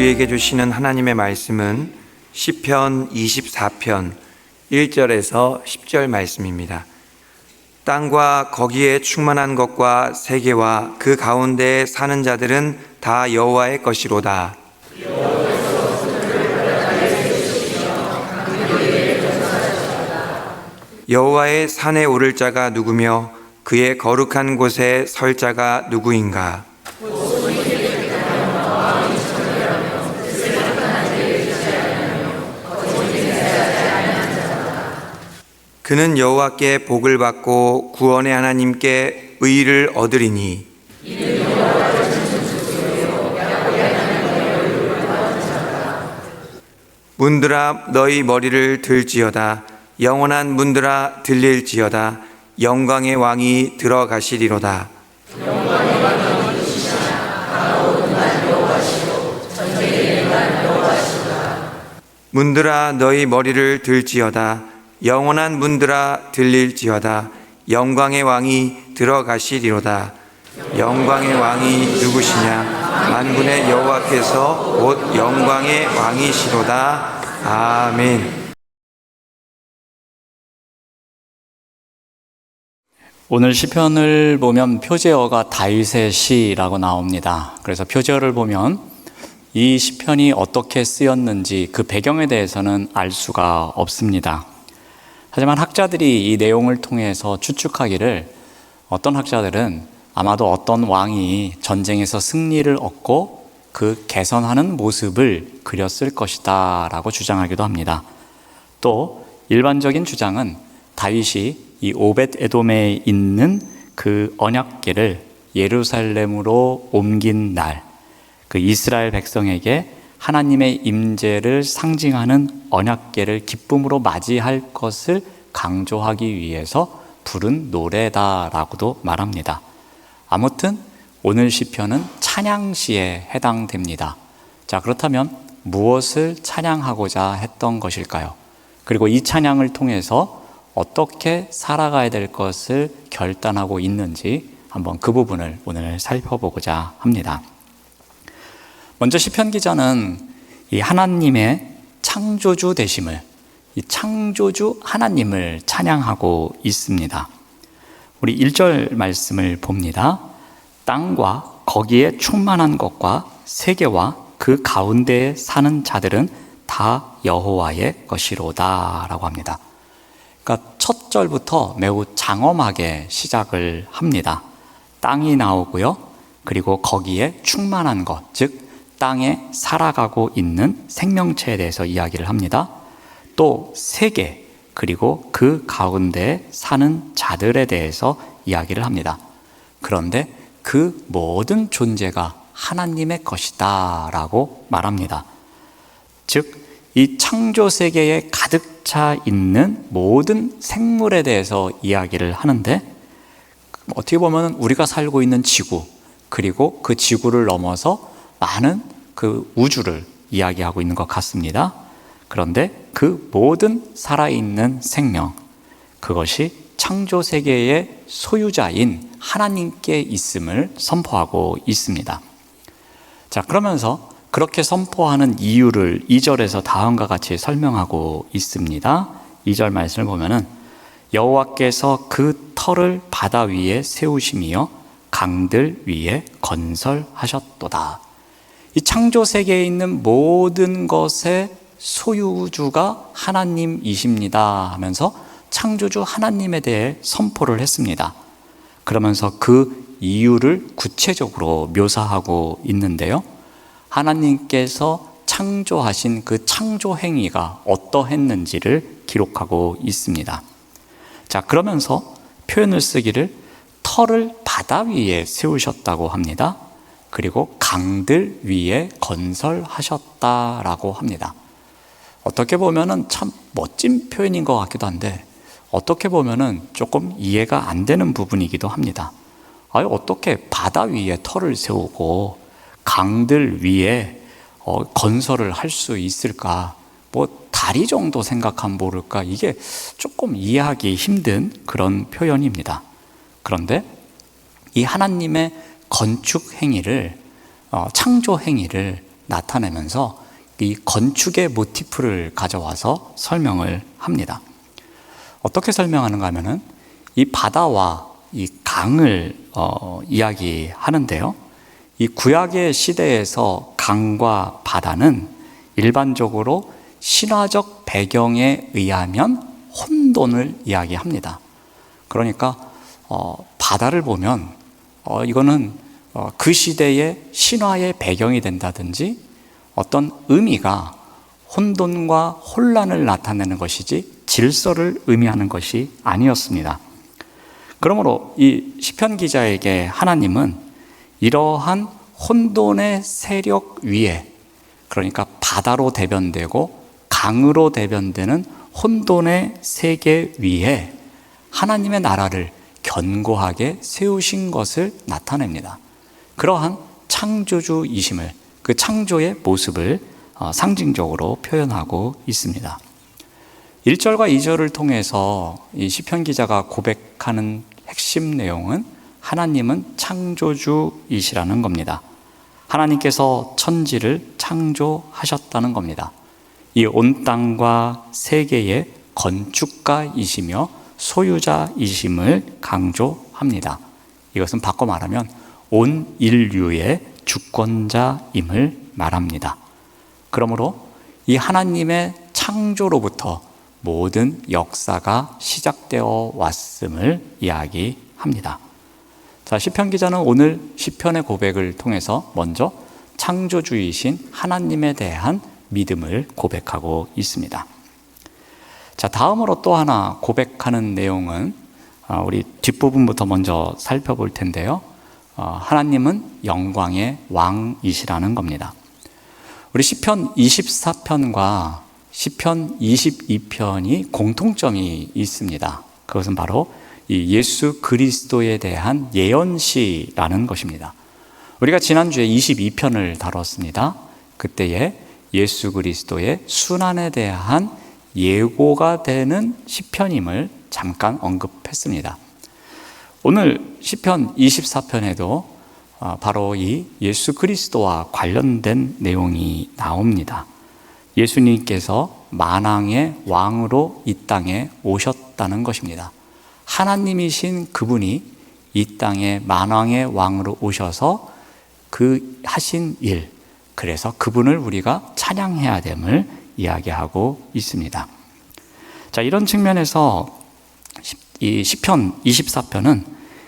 우리에게 주시는 하나님의 말씀은 시편 24편 1절에서 10절 말씀입니다. 땅과 거기에 충만한 것과 세계와 그 가운데에 사는 자들은 다 여호와의 것이로다. 여호와의 산에 오를 자가 누구며 그의 거룩한 곳에 설 자가 누구인가? 그는 여호와께 복을 받고 구원의 하나님께 의를 얻으리니 문들아 너희 머리를 들지어다. 영원한 문들아 들릴지어다. 영광의 왕이 들어가시리로다. 문들아 너희 머리를 들지어다. 영원한 문들아 들릴지어다. 영광의 왕이 들어가시리로다. 영광의 왕이 누구시냐? 만군의 여호와께서 곧 영광의 왕이시로다. 아멘. 오늘 시편을 보면 표제어가 다윗의 시라고 나옵니다. 그래서 표제어를 보면 이 시편이 어떻게 쓰였는지 그 배경에 대해서는 알 수가 없습니다. 하지만 학자들이 이 내용을 통해서 추측하기를 어떤 학자들은 아마도 어떤 왕이 전쟁에서 승리를 얻고 그 개선하는 모습을 그렸을 것이다 라고 주장하기도 합니다. 또 일반적인 주장은 다윗이 이 오벳 에돔에 있는 그 언약궤를 예루살렘으로 옮긴 날, 그 이스라엘 백성에게 하나님의 임재를 상징하는 언약궤를 기쁨으로 맞이할 것을 강조하기 위해서 부른 노래다라고도 말합니다. 아무튼 오늘 시편은 찬양시에 해당됩니다. 자, 그렇다면 무엇을 찬양하고자 했던 것일까요? 그리고 이 찬양을 통해서 어떻게 살아가야 될 것을 결단하고 있는지 한번 그 부분을 오늘 살펴보고자 합니다. 먼저 시편 기자는 이 하나님의 창조주 되심을, 이 창조주 하나님을 찬양하고 있습니다. 우리 1절 말씀을 봅니다. 땅과 거기에 충만한 것과 세계와 그 가운데에 사는 자들은 다 여호와의 것이로다 라고 합니다. 그러니까 첫 절부터 매우 장엄하게 시작을 합니다. 땅이 나오고요. 그리고 거기에 충만한 것, 즉 땅에 살아가고 있는 생명체에 대해서 이야기를 합니다. 또 세계, 그리고 그 가운데 사는 자들에 대해서 이야기를 합니다. 그런데 그 모든 존재가 하나님의 것이다 라고 말합니다. 즉, 이 창조 세계에 가득 차 있는 모든 생물에 대해서 이야기를 하는데, 어떻게 보면 우리가 살고 있는 지구, 그리고 그 지구를 넘어서 많은 그 우주를 이야기하고 있는 것 같습니다. 그런데 그 모든 살아있는 생명, 그것이 창조 세계의 소유자인 하나님께 있음을 선포하고 있습니다. 자, 그러면서 그렇게 선포하는 이유를 2절에서 다음과 같이 설명하고 있습니다. 2절 말씀을 보면은 여호와께서 그 터를 바다 위에 세우심이여 강들 위에 건설하셨도다. 이 창조 세계에 있는 모든 것의 소유주가 하나님이십니다 하면서 창조주 하나님에 대해 선포를 했습니다. 그러면서 그 이유를 구체적으로 묘사하고 있는데요. 하나님께서 창조하신 그 창조 행위가 어떠했는지를 기록하고 있습니다. 자, 그러면서 표현을 쓰기를 터를 바다 위에 세우셨다고 합니다. 그리고 강들 위에 건설하셨다라고 합니다. 어떻게 보면은 참 멋진 표현인 것 같기도 한데 어떻게 보면은 조금 이해가 안 되는 부분이기도 합니다. 어떻게 바다 위에 터를 세우고 강들 위에 건설을 할 수 있을까? 다리 정도 생각하면 모를까? 이게 조금 이해하기 힘든 그런 표현입니다. 그런데 이 하나님의 건축 행위를, 창조 행위를 나타내면서 이 건축의 모티프를 가져와서 설명을 합니다. 어떻게 설명하는가 하면은 이 바다와 이 강을 이야기하는데요. 이 구약의 시대에서 강과 바다는 일반적으로 신화적 배경에 의하면 혼돈을 이야기합니다. 그러니까 바다를 보면 이거는 그 시대의 신화의 배경이 된다든지 어떤 의미가 혼돈과 혼란을 나타내는 것이지 질서를 의미하는 것이 아니었습니다. 그러므로 이 시편 기자에게 하나님은 이러한 혼돈의 세력 위에, 그러니까 바다로 대변되고 강으로 대변되는 혼돈의 세계 위에 하나님의 나라를 견고하게 세우신 것을 나타냅니다. 그러한 창조주이심을, 그 창조의 모습을 상징적으로 표현하고 있습니다. 1절과 2절을 통해서 이 시편 기자가 고백하는 핵심 내용은 하나님은 창조주이시라는 겁니다. 하나님께서 천지를 창조하셨다는 겁니다. 이 온 땅과 세계의 건축가이시며 소유자이심을 강조합니다. 이것은 바꿔 말하면 온 인류의 주권자임을 말합니다. 그러므로 이 하나님의 창조로부터 모든 역사가 시작되어 왔음을 이야기합니다. 자, 시편 기자는 오늘 시편의 고백을 통해서 먼저 창조주이신 하나님에 대한 믿음을 고백하고 있습니다. 자, 다음으로 또 하나 고백하는 내용은 우리 뒷부분부터 먼저 살펴볼 텐데요. 하나님은 영광의 왕이시라는 겁니다. 우리 시편 24편과 시편 22편이 공통점이 있습니다. 그것은 바로 이 예수 그리스도에 대한 예언시라는 것입니다. 우리가 지난주에 22편을 다뤘습니다. 그때에 예수 그리스도의 순환에 대한 예고가 되는 시편임을 잠깐 언급했습니다. 오늘 시편 24편에도 바로 이 예수 그리스도와 관련된 내용이 나옵니다. 예수님께서 만왕의 왕으로 이 땅에 오셨다는 것입니다. 하나님이신 그분이 이 땅에 만왕의 왕으로 오셔서 그 하신 일, 그래서 그분을 우리가 찬양해야 됨을 이야기하고 있습니다. 자, 이런 측면에서 이 시편 24편은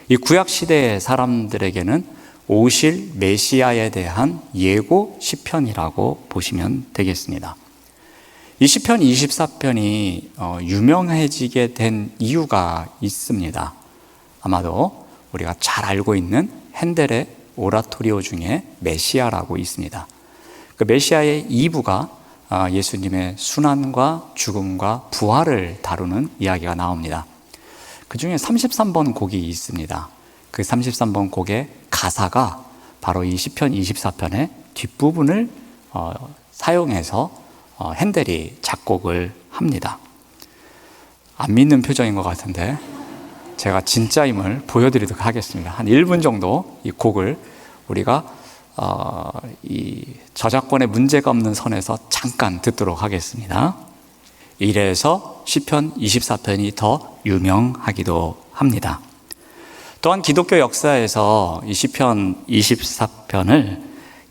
이 구약 시대의 사람들에게는 오실 메시아에 대한 예고 시편이라고 보시면 되겠습니다. 이 시편 24편이 유명해지게 된 이유가 있습니다. 아마도 우리가 잘 알고 있는 핸델의 오라토리오 중에 메시아라고 있습니다. 그 메시아의 2부가 예수님의 순환과 죽음과 부활을 다루는 이야기가 나옵니다. 그 중에 33번 곡이 있습니다. 그 33번 곡의 가사가 바로 이 시편 24편의 뒷부분을 사용해서 핸델이 작곡을 합니다. 안 믿는 표정인 것 같은데 제가 진짜임을 보여드리도록 하겠습니다. 한 1분 정도 이 곡을 우리가 이 저작권에 문제가 없는 선에서 잠깐 듣도록 하겠습니다. 이래서 시편 24편이 더 유명하기도 합니다. 또한 기독교 역사에서 이 시편 24편을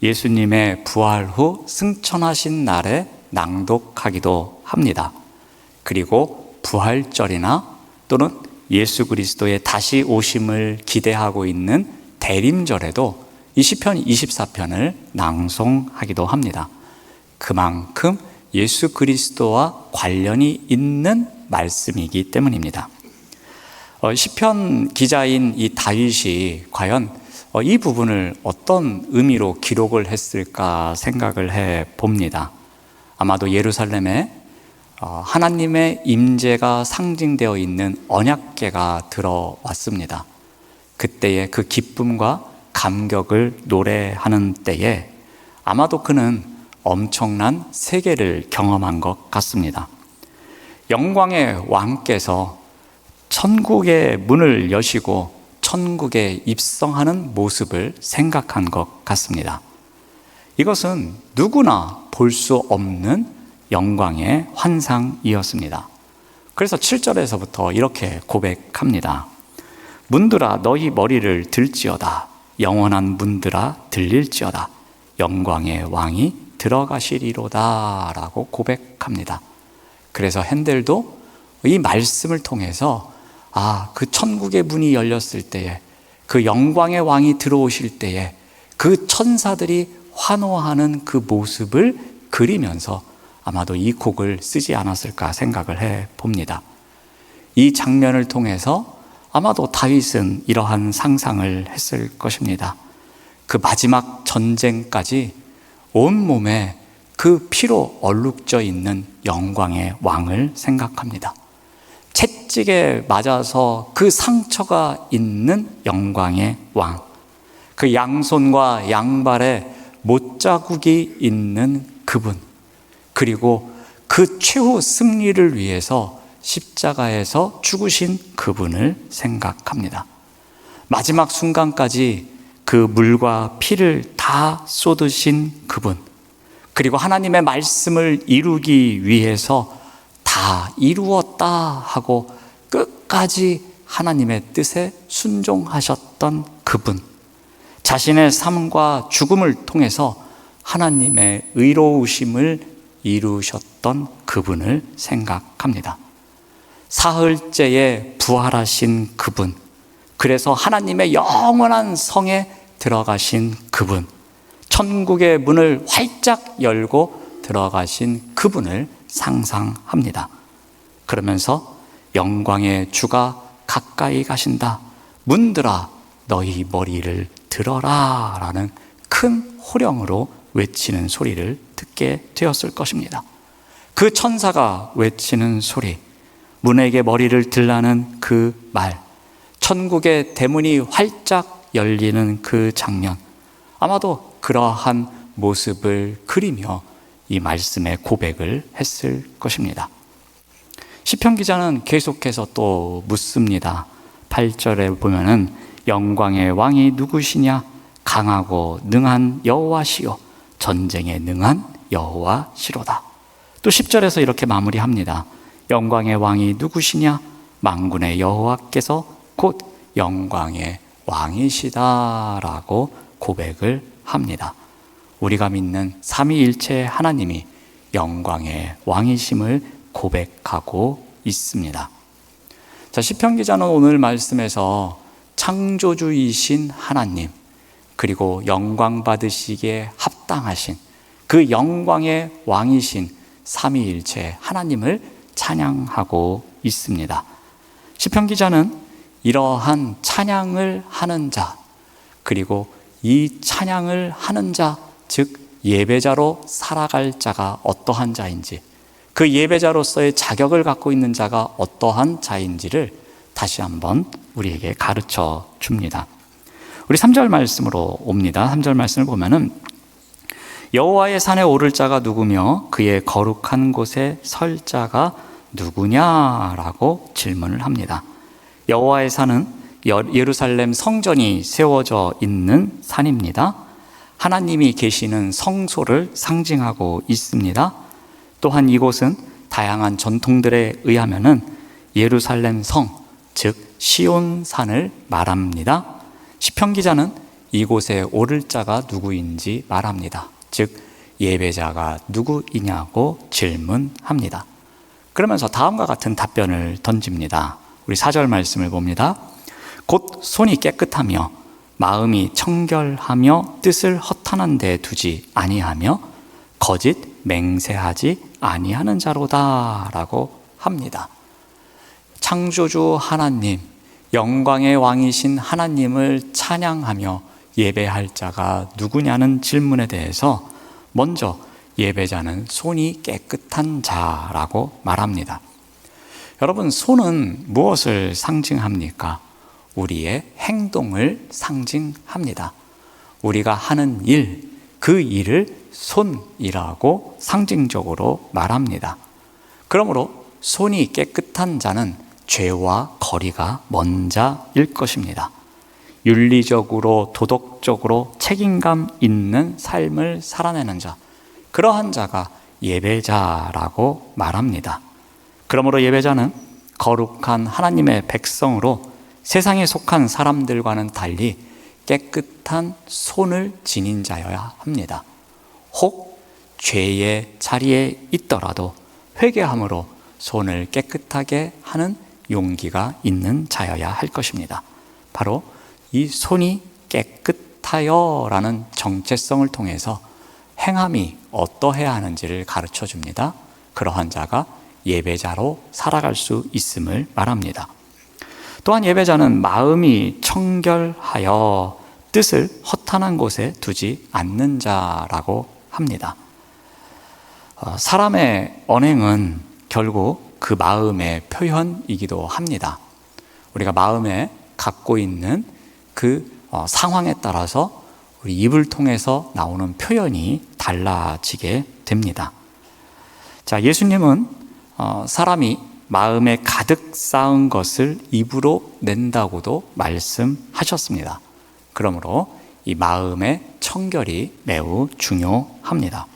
예수님의 부활 후 승천하신 날에 낭독하기도 합니다. 그리고 부활절이나 또는 예수 그리스도의 다시 오심을 기대하고 있는 대림절에도 이 시편 24편을 낭송하기도 합니다. 그만큼 예수 그리스도와 관련이 있는 말씀이기 때문입니다. 시편 기자인 이 다윗이 과연 이 부분을 어떤 의미로 기록을 했을까 생각을 해 봅니다. 아마도 예루살렘에 하나님의 임재가 상징되어 있는 언약궤가 들어왔습니다. 그때의 그 기쁨과 감격을 노래하는 때에 아마도 그는 엄청난 세계를 경험한 것 같습니다. 영광의 왕께서 천국의 문을 여시고 천국에 입성하는 모습을 생각한 것 같습니다. 이것은 누구나 볼 수 없는 영광의 환상이었습니다. 그래서 7절에서부터 이렇게 고백합니다. 문들아 너희 머리를 들지어다. 영원한 문들아 들릴지어다. 영광의 왕이 들어가시리로다 라고 고백합니다. 그래서 핸델도 이 말씀을 통해서 그 천국의 문이 열렸을 때에, 그 영광의 왕이 들어오실 때에 그 천사들이 환호하는 그 모습을 그리면서 아마도 이 곡을 쓰지 않았을까 생각을 해 봅니다. 이 장면을 통해서 아마도 다윗은 이러한 상상을 했을 것입니다. 그 마지막 전쟁까지 온몸에 그 피로 얼룩져 있는 영광의 왕을 생각합니다. 채찍에 맞아서 그 상처가 있는 영광의 왕, 그 양손과 양발에 못자국이 있는 그분, 그리고 그 최후 승리를 위해서 십자가에서 죽으신 그분을 생각합니다. 마지막 순간까지 그 물과 피를 다 쏟으신 그분, 그리고 하나님의 말씀을 이루기 위해서 다 이루었다 하고 끝까지 하나님의 뜻에 순종하셨던 그분, 자신의 삶과 죽음을 통해서 하나님의 의로우심을 이루셨던 그분을 생각합니다. 사흘째에 부활하신 그분, 그래서 하나님의 영원한 성에 들어가신 그분, 천국의 문을 활짝 열고 들어가신 그분을 상상합니다. 그러면서 영광의 주가 가까이 가신다. 문들아 너희 머리를 들어라 라는 큰 호령으로 외치는 소리를 듣게 되었을 것입니다. 그 천사가 외치는 소리, 문에게 머리를 들라는 그 말, 천국의 대문이 활짝 열리는 그 장면, 아마도 그러한 모습을 그리며 이 말씀의 고백을 했을 것입니다. 시편 기자는 계속해서 또 묻습니다. 8절에 보면은 영광의 왕이 누구시냐? 강하고 능한 여호와시요 전쟁에 능한 여호와시로다. 또 10절에서 이렇게 마무리합니다. 영광의 왕이 누구시냐? 만군의 여호와께서 곧 영광의 왕이시다라고 고백을 합니다. 우리가 믿는 삼위일체 하나님이 영광의 왕이심을 고백하고 있습니다. 자, 시편 기자는 오늘 말씀에서 창조주이신 하나님, 그리고 영광 받으시기에 합당하신 그 영광의 왕이신 삼위일체 하나님을 찬양하고 있습니다. 시편 기자는 이러한 찬양을 하는 자, 그리고 이 찬양을 하는 자, 즉 예배자로 살아갈 자가 어떠한 자인지, 그 예배자로서의 자격을 갖고 있는 자가 어떠한 자인지를 다시 한번 우리에게 가르쳐 줍니다. 우리 3절 말씀으로 옵니다. 3절 말씀을 보면은 여호와의 산에 오를 자가 누구며 그의 거룩한 곳에 설 자가 누구냐라고 질문을 합니다. 여호와의 산은 예루살렘 성전이 세워져 있는 산입니다. 하나님이 계시는 성소를 상징하고 있습니다. 또한 이곳은 다양한 전통들에 의하면은 예루살렘 성, 즉 시온산을 말합니다. 시편 기자는 이곳에 오를 자가 누구인지 말합니다. 즉 예배자가 누구이냐고 질문합니다. 그러면서 다음과 같은 답변을 던집니다. 우리 4절 말씀을 봅니다. 곧 손이 깨끗하며 마음이 청결하며 뜻을 허탄한 데 두지 아니하며 거짓 맹세하지 아니하는 자로다 라고 합니다. 창조주 하나님, 영광의 왕이신 하나님을 찬양하며 예배할 자가 누구냐는 질문에 대해서 먼저 예배자는 손이 깨끗한 자라고 말합니다. 여러분, 손은 무엇을 상징합니까? 우리의 행동을 상징합니다. 우리가 하는 일, 그 일을 손이라고 상징적으로 말합니다. 그러므로 손이 깨끗한 자는 죄와 거리가 먼 자일 것입니다. 윤리적으로 도덕적으로 책임감 있는 삶을 살아내는 자, 그러한 자가 예배자라고 말합니다. 그러므로 예배자는 거룩한 하나님의 백성으로 세상에 속한 사람들과는 달리 깨끗한 손을 지닌 자여야 합니다. 혹 죄의 자리에 있더라도 회개함으로 손을 깨끗하게 하는 용기가 있는 자여야 할 것입니다. 바로 이 손이 깨끗하여라는 정체성을 통해서 행함이 어떠해야 하는지를 가르쳐 줍니다. 그러한 자가 예배자로 살아갈 수 있음을 말합니다. 또한 예배자는 마음이 청결하여 뜻을 허탄한 곳에 두지 않는 자라고 합니다. 사람의 언행은 결국 그 마음의 표현이기도 합니다. 우리가 마음에 갖고 있는 그 상황에 따라서 우리 입을 통해서 나오는 표현이 달라지게 됩니다. 자, 예수님은 사람이 마음에 가득 쌓은 것을 입으로 낸다고도 말씀하셨습니다. 그러므로 이 마음의 청결이 매우 중요합니다.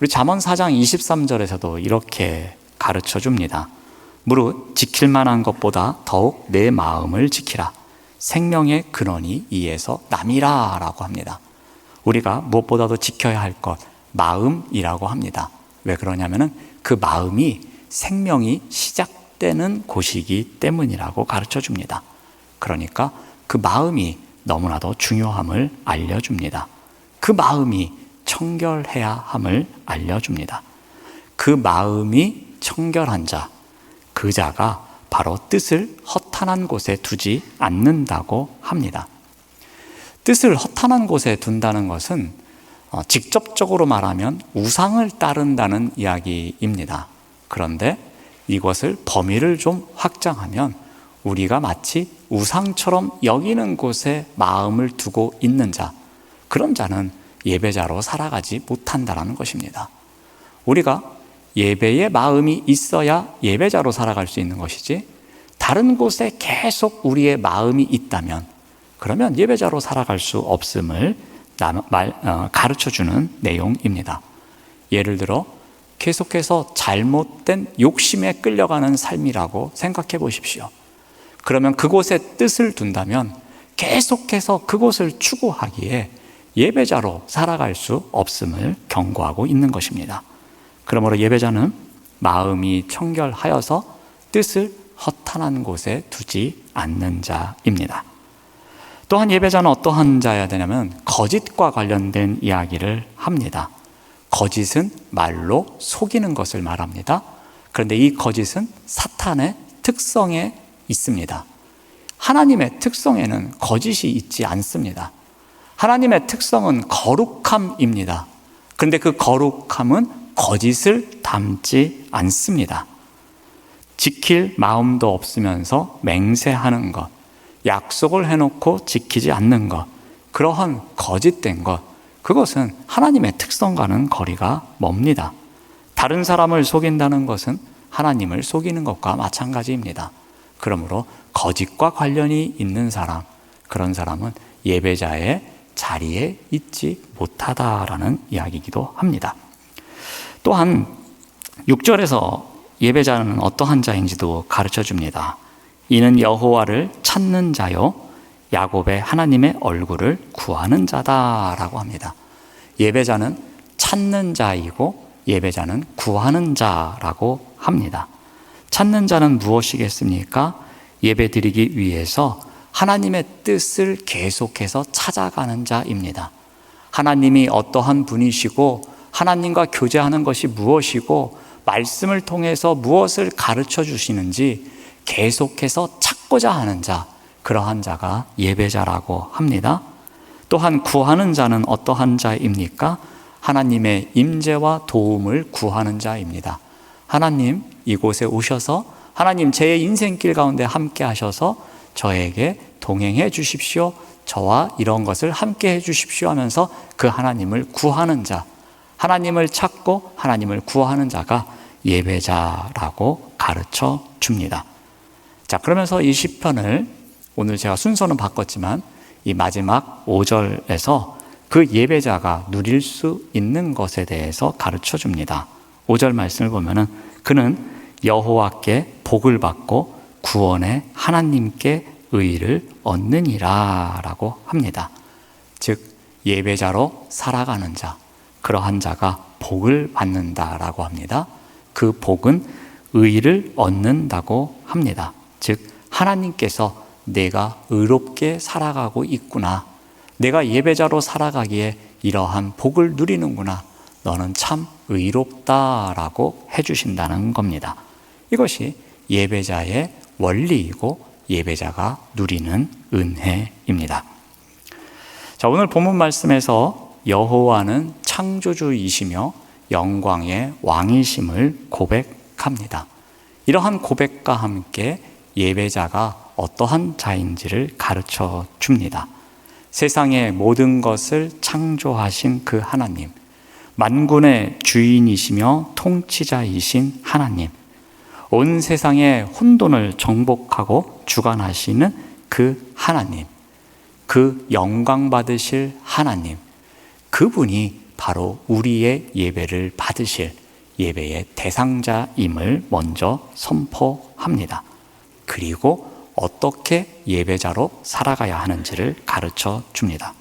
우리 잠언 4장 23절에서도 이렇게 가르쳐 줍니다. 무릇 지킬 만한 것보다 더욱 내 마음을 지키라. 생명의 근원이 이에서 남이라 라고 합니다. 우리가 무엇보다도 지켜야 할 것, 마음이라고 합니다. 왜 그러냐면은 그 마음이 생명이 시작되는 곳이기 때문이라고 가르쳐 줍니다. 그러니까 그 마음이 너무나도 중요함을 알려줍니다. 그 마음이 청결해야 함을 알려줍니다. 그 마음이 청결한 자, 그 자가 바로 뜻을 허탄한 곳에 두지 않는다고 합니다. 뜻을 허탄한 곳에 둔다는 것은 직접적으로 말하면 우상을 따른다는 이야기입니다. 그런데 이것을 범위를 좀 확장하면 우리가 마치 우상처럼 여기는 곳에 마음을 두고 있는 자, 그런 자는 예배자로 살아가지 못한다는 것입니다. 우리가 예배의 마음이 있어야 예배자로 살아갈 수 있는 것이지, 다른 곳에 계속 우리의 마음이 있다면 그러면 예배자로 살아갈 수 없음을 가르쳐주는 내용입니다. 예를 들어 계속해서 잘못된 욕심에 끌려가는 삶이라고 생각해 보십시오. 그러면 그곳에 뜻을 둔다면 계속해서 그곳을 추구하기에 예배자로 살아갈 수 없음을 경고하고 있는 것입니다. 그러므로 예배자는 마음이 청결하여서 뜻을 허탄한 곳에 두지 않는 자입니다. 또한 예배자는 어떠한 자여야 되냐면 거짓과 관련된 이야기를 합니다. 거짓은 말로 속이는 것을 말합니다. 그런데 이 거짓은 사탄의 특성에 있습니다. 하나님의 특성에는 거짓이 있지 않습니다. 하나님의 특성은 거룩함입니다. 그런데 그 거룩함은 거짓을 담지 않습니다. 지킬 마음도 없으면서 맹세하는 것, 약속을 해놓고 지키지 않는 것, 그러한 거짓된 것, 그것은 하나님의 특성과는 거리가 멉니다. 다른 사람을 속인다는 것은 하나님을 속이는 것과 마찬가지입니다. 그러므로 거짓과 관련이 있는 사람, 그런 사람은 예배자의 자리에 있지 못하다라는 이야기이기도 합니다. 또한 6절에서 예배자는 어떠한 자인지도 가르쳐 줍니다. 이는 여호와를 찾는 자요 야곱의 하나님의 얼굴을 구하는 자다라고 합니다. 예배자는 찾는 자이고 예배자는 구하는 자라고 합니다. 찾는 자는 무엇이겠습니까? 예배드리기 위해서 하나님의 뜻을 계속해서 찾아가는 자입니다. 하나님이 어떠한 분이시고 하나님과 교제하는 것이 무엇이고 말씀을 통해서 무엇을 가르쳐 주시는지 계속해서 찾고자 하는 자, 그러한 자가 예배자라고 합니다. 또한 구하는 자는 어떠한 자입니까? 하나님의 임재와 도움을 구하는 자입니다. 하나님, 이곳에 오셔서 하나님 제 인생길 가운데 함께 하셔서 저에게 동행해 주십시오. 저와 이런 것을 함께 해 주십시오 하면서 그 하나님을 구하는 자, 하나님을 찾고 하나님을 구하는 자가 예배자라고 가르쳐 줍니다. 자, 그러면서 이 시편을 오늘 제가 순서는 바꿨지만 이 마지막 5절에서 그 예배자가 누릴 수 있는 것에 대해서 가르쳐 줍니다. 5절 말씀을 보면은 그는 여호와께 복을 받고 구원의 하나님께 의를 얻느니라 라고 합니다. 즉 예배자로 살아가는 자, 그러한 자가 복을 받는다라고 합니다. 그 복은 의를 얻는다고 합니다. 즉 하나님께서 내가 의롭게 살아가고 있구나, 내가 예배자로 살아가기에 이러한 복을 누리는구나, 너는 참 의롭다라고 해주신다는 겁니다. 이것이 예배자의 원리이고 예배자가 누리는 은혜입니다. 자, 오늘 본문 말씀에서 여호와는 창조주이시며 영광의 왕이심을 고백합니다. 이러한 고백과 함께 예배자가 어떠한 자인지를 가르쳐 줍니다. 세상의 모든 것을 창조하신 그 하나님, 만군의 주인이시며 통치자이신 하나님, 온 세상의 혼돈을 정복하고 주관하시는 그 하나님, 그 영광 받으실 하나님, 그분이 바로 우리의 예배를 받으실 예배의 대상자임을 먼저 선포합니다. 그리고 어떻게 예배자로 살아가야 하는지를 가르쳐 줍니다.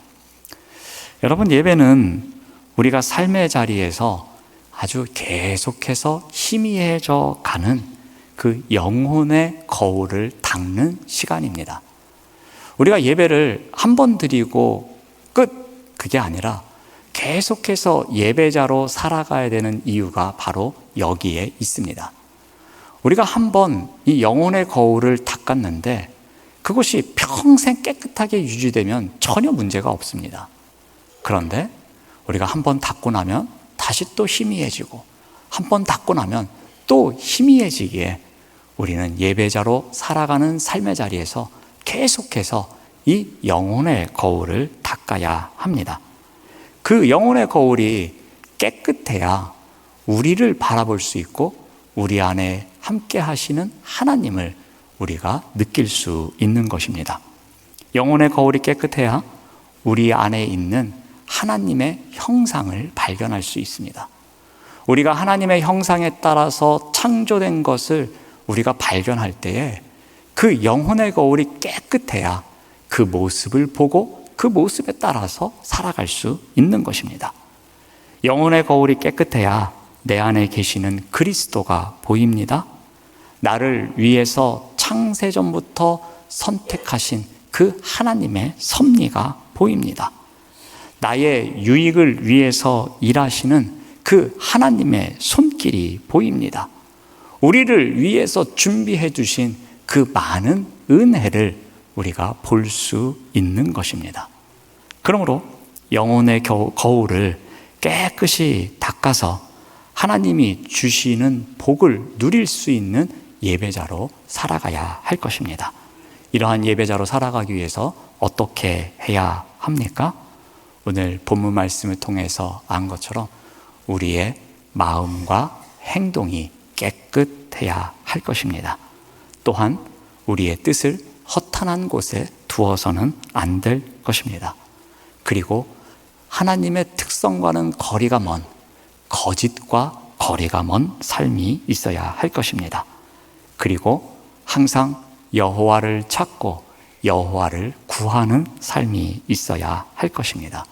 여러분, 예배는 우리가 삶의 자리에서 아주 계속해서 희미해져 가는 그 영혼의 거울을 닦는 시간입니다. 우리가 예배를 한 번 드리고 끝, 그게 아니라 계속해서 예배자로 살아가야 되는 이유가 바로 여기에 있습니다. 우리가 한 번 이 영혼의 거울을 닦았는데 그것이 평생 깨끗하게 유지되면 전혀 문제가 없습니다. 그런데 우리가 한 번 닦고 나면 다시 또 희미해지고, 한 번 닦고 나면 또 희미해지기에 우리는 예배자로 살아가는 삶의 자리에서 계속해서 이 영혼의 거울을 닦아야 합니다. 그 영혼의 거울이 깨끗해야 우리를 바라볼 수 있고 우리 안에 함께 하시는 하나님을 우리가 느낄 수 있는 것입니다. 영혼의 거울이 깨끗해야 우리 안에 있는 하나님의 형상을 발견할 수 있습니다. 우리가 하나님의 형상에 따라서 창조된 것을 우리가 발견할 때에 그 영혼의 거울이 깨끗해야 그 모습을 보고 그 모습에 따라서 살아갈 수 있는 것입니다. 영혼의 거울이 깨끗해야 내 안에 계시는 그리스도가 보입니다. 나를 위해서 창세전부터 선택하신 그 하나님의 섭리가 보입니다. 나의 유익을 위해서 일하시는 그 하나님의 손길이 보입니다. 우리를 위해서 준비해 주신 그 많은 은혜를 우리가 볼 수 있는 것입니다. 그러므로 영혼의 거울을 깨끗이 닦아서 하나님이 주시는 복을 누릴 수 있는 예배자로 살아가야 할 것입니다. 이러한 예배자로 살아가기 위해서 어떻게 해야 합니까? 오늘 본문 말씀을 통해서 안 것처럼 우리의 마음과 행동이 깨끗해야 할 것입니다. 또한 우리의 뜻을 허탄한 곳에 두어서는 안 될 것입니다. 그리고 하나님의 특성과는 거리가 먼, 거짓과 거리가 먼 삶이 있어야 할 것입니다. 그리고 항상 여호와를 찾고 여호와를 구하는 삶이 있어야 할 것입니다.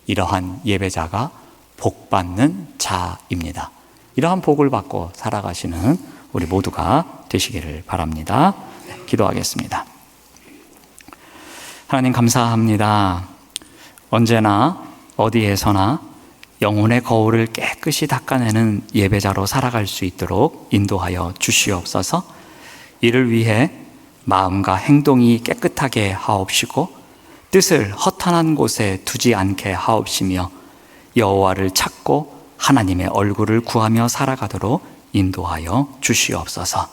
이러한 예배자가 복받는 자입니다. 이러한 복을 받고 살아가시는 우리 모두가 되시기를 바랍니다. 기도하겠습니다. 하나님 감사합니다. 언제나 어디에서나 영혼의 거울을 깨끗이 닦아내는 예배자로 살아갈 수 있도록 인도하여 주시옵소서. 이를 위해 마음과 행동이 깨끗하게 하옵시고 뜻을 허탄한 곳에 두지 않게 하옵시며 여호와를 찾고 하나님의 얼굴을 구하며 살아가도록 인도하여 주시옵소서.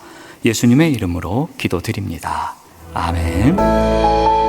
예수님의 이름으로 기도드립니다. 아멘.